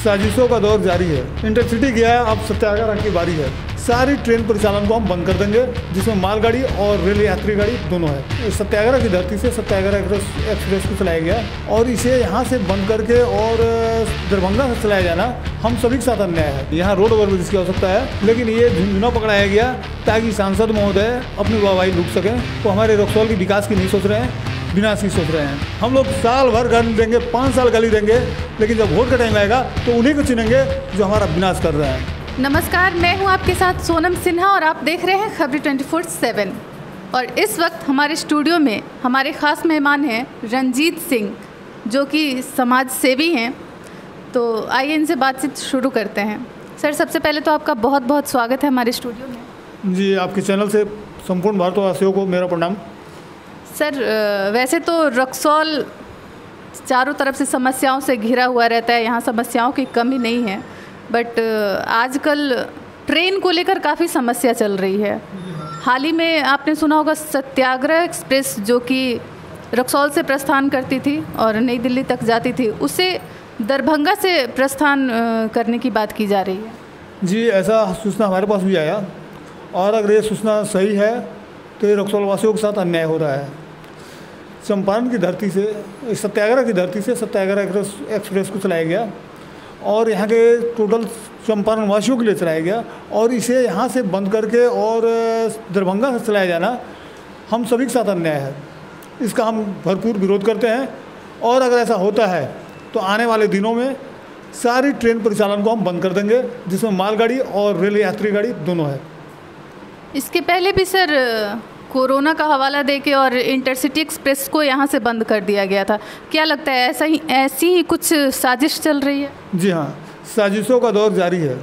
साजिशों का दौर जारी है। इंटरसिटी गया है, अब सत्याग्रह की बारी है। सारी ट्रेन परिचालन को हम बंद कर देंगे, जिसमें मालगाड़ी और रेल यात्री गाड़ी दोनों है। सत्याग्रह की धरती से सत्याग्रह एक्सप्रेस को चलाया गया और इसे यहाँ से बंद करके और दरभंगा से चलाया जाना हम सभी के साथ अन्याय है। यहाँ रोड ओवरब्रिज की आवश्यकता है, लेकिन ये झुंझुना पकड़ाया गया ताकि सांसद महोदय अपनी वाहवाही लूट सकें। तो हमारे रक्सौल की विकास की नहीं सोच रहे हैं, विनाश की सोच रहे हैं। हम लोग साल भर गाली देंगे, 5 साल गाली देंगे, लेकिन जब वोट का टाइम आएगा तो उन्हीं को चुनेंगे जो हमारा विनाश कर रहे हैं। नमस्कार, मैं हूं आपके साथ सोनम सिन्हा और आप देख रहे हैं खबरी 24/7। और इस वक्त हमारे स्टूडियो में हमारे ख़ास मेहमान हैं रंजीत सिंह, जो कि समाज सेवी हैं। तो आइए इनसे बातचीत शुरू करते हैं। सर, सबसे पहले तो आपका बहुत बहुत स्वागत है हमारे स्टूडियो में। जी, आपके चैनल से संपूर्ण भारतवासियों को मेरा प्रणाम। सर, वैसे तो रक्सौल चारों तरफ से समस्याओं से घिरा हुआ रहता है, यहाँ समस्याओं की कमी नहीं है, बट आजकल ट्रेन को लेकर काफ़ी समस्या चल रही है। हाल ही में आपने सुना होगा सत्याग्रह एक्सप्रेस, जो कि रक्सौल से प्रस्थान करती थी और नई दिल्ली तक जाती थी, उसे दरभंगा से प्रस्थान करने की बात की जा रही है। जी, ऐसा सूचना हमारे पास भी आया और अगर ये सूचना सही है तो ये रक्सौल वासियों के साथ अन्याय हो रहा है। चंपारण की धरती से, सत्याग्रह की धरती से सत्याग्रह एक्सप्रेस को चलाया गया और यहाँ के टोटल चंपारण वासियों के लिए चलाया गया और इसे यहाँ से बंद करके और दरभंगा से चलाया जाना हम सभी के साथ अन्याय है। इसका हम भरपूर विरोध करते हैं और अगर ऐसा होता है तो आने वाले दिनों में सारी ट्रेन परिचालन को हम बंद कर देंगे, जिसमें मालगाड़ी और रेल यात्री गाड़ी दोनों है। इसके पहले भी सर कोरोना का हवाला देके और इंटरसिटी एक्सप्रेस को यहाँ से बंद कर दिया गया था। क्या लगता है ऐसी ही कुछ साजिश चल रही है? जी हाँ, साजिशों का दौर जारी है।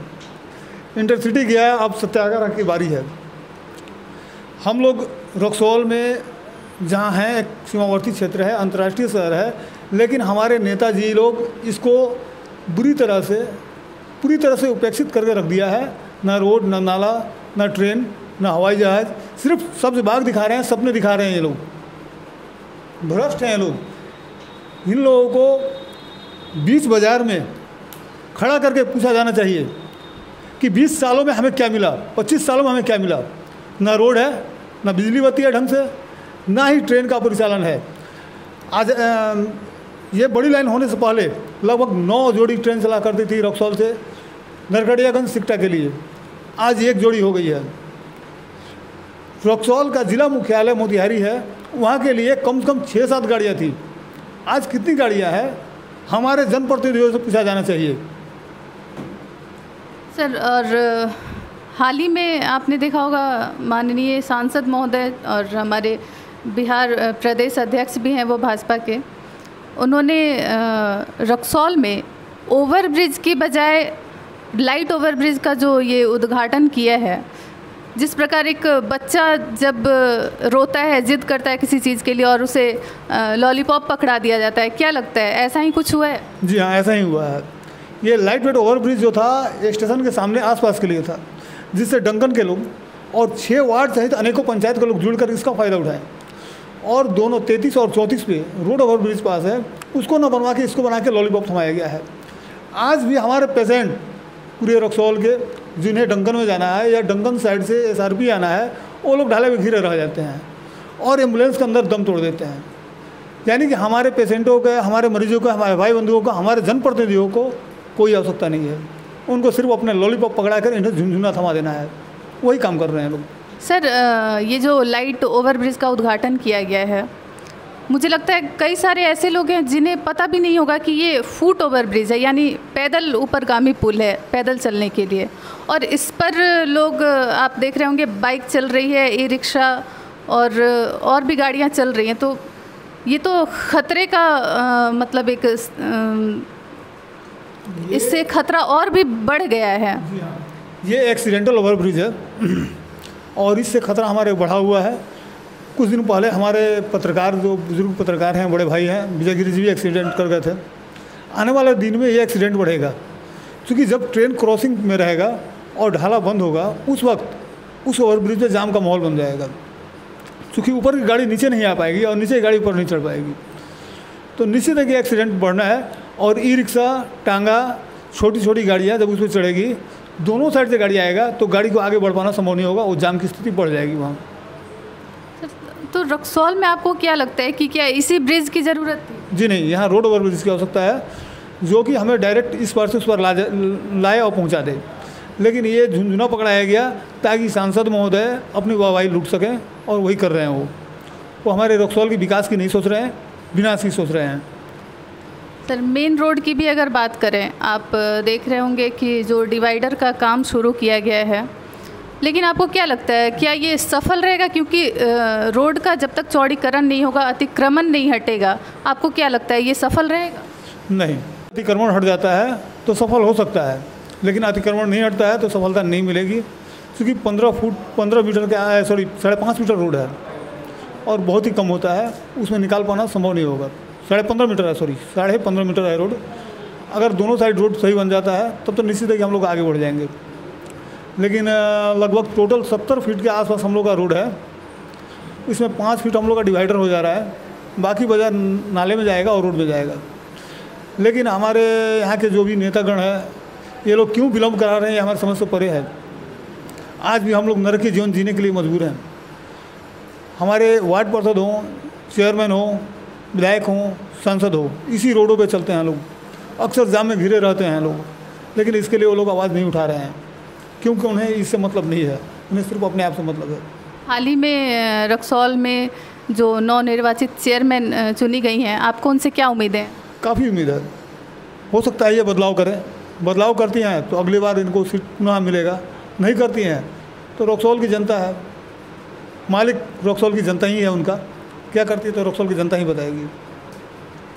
इंटरसिटी गया है, अब सत्याग्रह की बारी है। हम लोग रक्सौल में जहाँ हैं, एक सीमावर्ती क्षेत्र है, अंतर्राष्ट्रीय शहर है, लेकिन हमारे नेताजी लोग इसको पूरी तरह से उपेक्षित करके रख दिया है। ना रोड, ना नाला, ना ट्रेन, ना हवाई जहाज़, सिर्फ सब्ज बाग दिखा रहे हैं, सपने दिखा रहे हैं। ये लोग भ्रष्ट हैं। ये लोग, इन लोगों को बीच बाज़ार में खड़ा करके पूछा जाना चाहिए कि 20 सालों में हमें क्या मिला, 25 सालों में हमें क्या मिला। ना रोड है, ना बिजली बत्ती है ढंग से, ना ही ट्रेन का परिचालन है। आज ये बड़ी लाइन होने से पहले लगभग 9 जोड़ी ट्रेन चला करती थी रक्सौल से नरकटियागंज सिकटा के लिए। आज 1 जोड़ी हो गई है। रक्सौल का ज़िला मुख्यालय मोतिहारी है, वहाँ के लिए कम से कम 6-7 गाड़ियाँ थी। आज कितनी गाड़ियाँ हैं, हमारे जनप्रतिनिधियों से पूछा जाना चाहिए। सर, और हाल ही में आपने देखा होगा माननीय सांसद महोदय और हमारे बिहार प्रदेश अध्यक्ष भी हैं वो भाजपा के, उन्होंने रक्सौल में ओवरब्रिज की बजाय लाइट ओवरब्रिज का जो ये उद्घाटन किया है। जिस प्रकार एक बच्चा जब रोता है, जिद करता है किसी चीज़ के लिए और उसे लॉलीपॉप पकड़ा दिया जाता है, क्या लगता है ऐसा ही कुछ हुआ है? जी हाँ, ऐसा ही हुआ है। ये लाइट वेट ओवरब्रिज जो था स्टेशन के सामने आसपास के लिए था, जिससे डंकन के लोग और 6 वार्ड सहित अनेकों पंचायत के लोग जुड़कर इसका फ़ायदा उठाएं। और दोनों 33 और 34 पे रोड ओवरब्रिज पास है, उसको न बनवा के इसको बना के लॉलीपॉप थमाया गया है। आज भी हमारे पेशेंट पूरे रक्सौल के जिन्हें डंकन में जाना है या डंकन साइड से SRP आना है, वो लोग ढाले में घिरे रह जाते हैं और एम्बुलेंस के अंदर दम तोड़ देते हैं। यानी कि हमारे पेशेंटों का, हमारे मरीजों का, हमारे भाई बंधुओं का, हमारे जनप्रतिनिधियों को कोई आवश्यकता नहीं है। उनको सिर्फ अपने लॉलीपॉप पकड़ा कर इन्हें झुंझुना थमा देना है, वही काम कर रहे हैं लोग। सर, ये जो लाइट ओवरब्रिज का उद्घाटन किया गया है, मुझे लगता है कई सारे ऐसे लोग हैं जिन्हें पता भी नहीं होगा कि ये फुट ओवरब्रिज है, यानी पैदल ऊपरगामी पुल है पैदल चलने के लिए। और इस पर लोग, आप देख रहे होंगे, बाइक चल रही है, ई-रिक्शा और भी गाड़ियां चल रही हैं। तो ये तो खतरे का मतलब एक इससे खतरा और भी बढ़ गया है। ये एक्सीडेंटल ओवरब्रिज है और इससे खतरा हमारे बढ़ा हुआ है। कुछ दिन पहले हमारे पत्रकार, जो बुजुर्ग पत्रकार हैं, बड़े भाई हैं, विजय गिरी जी भी एक्सीडेंट कर गए थे। आने वाले दिन में ये एक्सीडेंट बढ़ेगा, क्योंकि जब ट्रेन क्रॉसिंग में रहेगा और ढाला बंद होगा, उस वक्त उस ओवरब्रिज पे जाम का माहौल बन जाएगा, क्योंकि ऊपर की गाड़ी नीचे नहीं आ पाएगी और नीचे की गाड़ी ऊपर नहीं चढ़ पाएगी। तो निश्चित है कि एक्सीडेंट बढ़ना है। और ई रिक्शा, टांगा, छोटी छोटी गाड़ियाँ जब उस पर चढ़ेगी, दोनों साइड से गाड़ी आएगा तो गाड़ी को आगे बढ़ पाना संभव नहीं होगा, वो जाम की स्थिति बढ़ जाएगी वहाँ। तो रक्सौल में आपको क्या लगता है कि क्या इसी ब्रिज की ज़रूरत थी? जी नहीं, यहाँ रोड ओवर ब्रिज की आवश्यकता है, जो कि हमें डायरेक्ट इस पार से उस पार लाए और पहुँचा दे। लेकिन ये झुंझुना पकड़ाया गया ताकि सांसद महोदय अपनी वाहवाही लूट सकें, और वही कर रहे हैं। वो हमारे रक्सौल की विकास की नहीं सोच रहे हैं, विनाश की सोच रहे हैं। सर, मेन रोड की भी अगर बात करें, आप देख रहे होंगे कि जो डिवाइडर का काम शुरू किया गया है, लेकिन आपको क्या लगता है क्या ये सफल रहेगा? क्योंकि रोड का जब तक चौड़ीकरण नहीं होगा, अतिक्रमण नहीं हटेगा, आपको क्या लगता है ये सफल रहेगा? नहीं, अतिक्रमण हट जाता है तो सफल हो सकता है, लेकिन अतिक्रमण नहीं हटता है तो सफलता नहीं मिलेगी, क्योंकि 15 मीटर का 5.5 मीटर रोड है और बहुत ही कम होता है, उसमें निकाल पाना संभव नहीं होगा। 15.5 मीटर है, 15.5 मीटर है रोड। अगर दोनों साइड रोड सही बन जाता है तब तो निश्चित है कि हम लोग आगे बढ़ जाएंगे। लेकिन लगभग टोटल 70 फीट के आसपास हम लोग का रोड है, इसमें 5 फीट हम लोग का डिवाइडर हो जा रहा है, बाकी बाजार नाले में जाएगा और रोड में जाएगा। लेकिन हमारे यहाँ के जो भी नेतागण हैं, ये लोग क्यों विलम्ब करा रहे हैं, ये हमारे समझ से परे है। आज भी हम लोग नरक के जीवन जीने के लिए मजबूर हैं। हमारे वार्ड पार्षद हों, चेयरमैन हों, विधायक हों, सांसद हो, इसी रोडों पे चलते हैं लोग, अक्सर जाम में घिरे रहते हैं लोग, लेकिन इसके लिए वो लोग आवाज़ नहीं उठा रहे हैं, क्योंकि उन्हें इससे मतलब नहीं है, उन्हें सिर्फ अपने आप से मतलब है। हाल ही में रक्सौल में जो नवनिर्वाचित चेयरमैन चुनी गई हैं, आपको उनसे क्या उम्मीद है? काफ़ी उम्मीद है, हो सकता है ये बदलाव करें। बदलाव करती हैं तो अगली बार इनको सीट पुनः मिलेगा, नहीं करती हैं तो रक्सौल की जनता है, मालिक रक्सौल की जनता ही है, उनका क्या करती है तो रक्सौल की जनता ही बताएगी।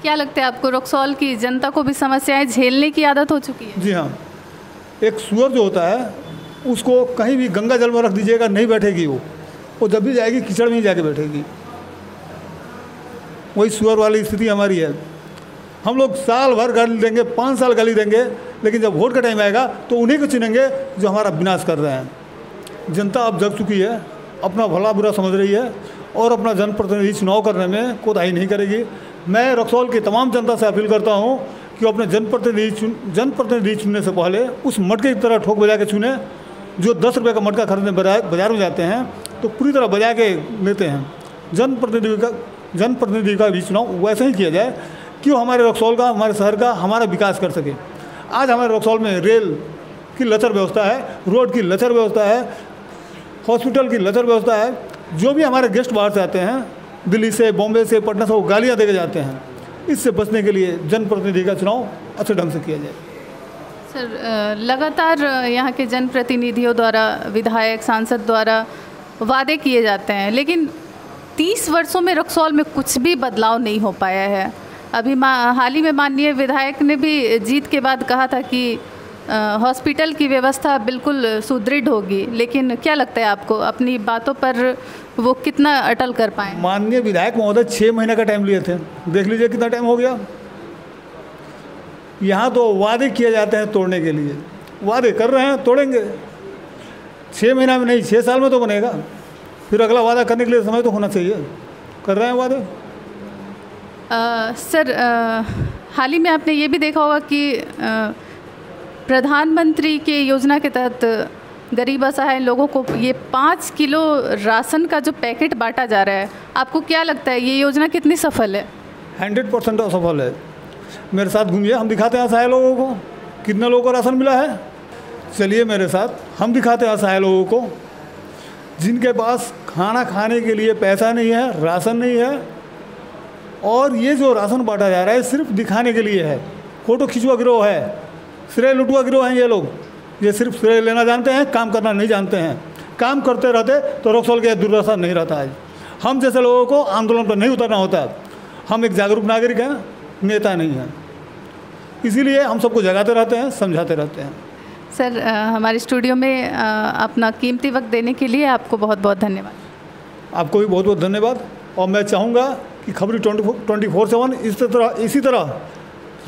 क्या लगता है आपको, रक्सौल की जनता को भी समस्याएं झेलने की आदत हो चुकी है? जी हाँ, एक सुअर जो होता है उसको कहीं भी गंगा जल में रख दीजिएगा नहीं बैठेगी, वो जब भी जाएगी कीचड़ में ही जाके बैठेगी। वही सुअर वाली स्थिति हमारी है। हम लोग साल भर गाली देंगे, 5 साल गाली देंगे, लेकिन जब वोट का टाइम आएगा तो उन्हीं को चुनेंगे जो हमारा विनाश कर रहे हैं। जनता अब जग चुकी है, अपना भला बुरा समझ रही है और अपना जनप्रतिनिधि चुनाव करने में कोताही नहीं करेगी। मैं रक्सौल की तमाम जनता से अपील करता हूं कि वो अपने जनप्रतिनिधि चुनने से पहले उस मटके की तरह ठोक बजा के चुने। जो 10 रुपये का मटका खरीदने बाजार में जाते हैं तो पूरी तरह बजा के लेते हैं। जनप्रतिनिधि का भी चुनाव वैसे ही किया जाए कि वो हमारे रक्सौल का, हमारे शहर का, हमारा विकास कर सके। आज हमारे रक्सौल में रेल की लचर व्यवस्था है, रोड की लचर व्यवस्था है, हॉस्पिटल की लचर व्यवस्था है। जो भी हमारे गेस्ट बाहर से आते हैं, दिल्ली से, बॉम्बे से, पटना से, वो गालियाँ दे के जाते हैं। इससे बचने के लिए जनप्रतिनिधि का चुनाव अच्छे ढंग से किया जाए। सर, लगातार यहाँ के जनप्रतिनिधियों द्वारा, विधायक, सांसद द्वारा वादे किए जाते हैं, लेकिन 30 वर्षों में रक्सौल में कुछ भी बदलाव नहीं हो पाया है। अभी हाल ही में माननीय विधायक ने भी जीत के बाद कहा था कि हॉस्पिटल की व्यवस्था बिल्कुल सुदृढ़ होगी, लेकिन क्या लगता है आपको, अपनी बातों पर वो कितना अटल कर पाए? माननीय विधायक महोदय 6 महीने का टाइम लिए थे, देख लीजिए कितना टाइम हो गया। यहाँ तो वादे किए जाते हैं तोड़ने के लिए, वादे कर रहे हैं, तोड़ेंगे। 6 महीना में नहीं, 6 साल में तो बनेगा। फिर अगला वादा करने के लिए समय तो होना चाहिए। कर रहे हैं वादे। सर, हाल ही में आपने ये भी देखा होगा कि प्रधानमंत्री के योजना के तहत गरीब असहाय लोगों को ये 5 किलो राशन का जो पैकेट बांटा जा रहा है, आपको क्या लगता है ये योजना कितनी सफल है? 100% असफल है। मेरे साथ घूमिए, हम दिखाते हैं असहाय लोगों को कितने लोगों को राशन मिला है। चलिए मेरे साथ, हम दिखाते हैं असहाय लोगों को जिनके पास खाना खाने के लिए पैसा नहीं है, राशन नहीं है। और ये जो राशन बांटा जा रहा है सिर्फ दिखाने के लिए है, फोटो खिंचवा गिरोह है, श्रेय लुटवा गिरोह हैं ये लोग। ये सिर्फ श्रेय लेना जानते हैं, काम करना नहीं जानते हैं। काम करते रहते तो रक्सौल के दुर्दशा नहीं रहता है। हम जैसे लोगों को आंदोलन पर नहीं उतरना होता। हम एक जागरूक नागरिक हैं, नेता नहीं हैं। इसीलिए हम सबको जगाते रहते हैं, समझाते रहते हैं। सर, हमारे स्टूडियो में अपना कीमती वक्त देने के लिए आपको बहुत बहुत धन्यवाद। आपको भी बहुत बहुत धन्यवाद। और मैं चाहूँगा कि खबरी 24/7 इसी तरह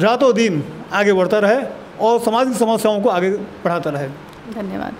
रातों दिन आगे बढ़ता रहे और समाज की समस्याओं को आगे बढ़ाता रहे। धन्यवाद।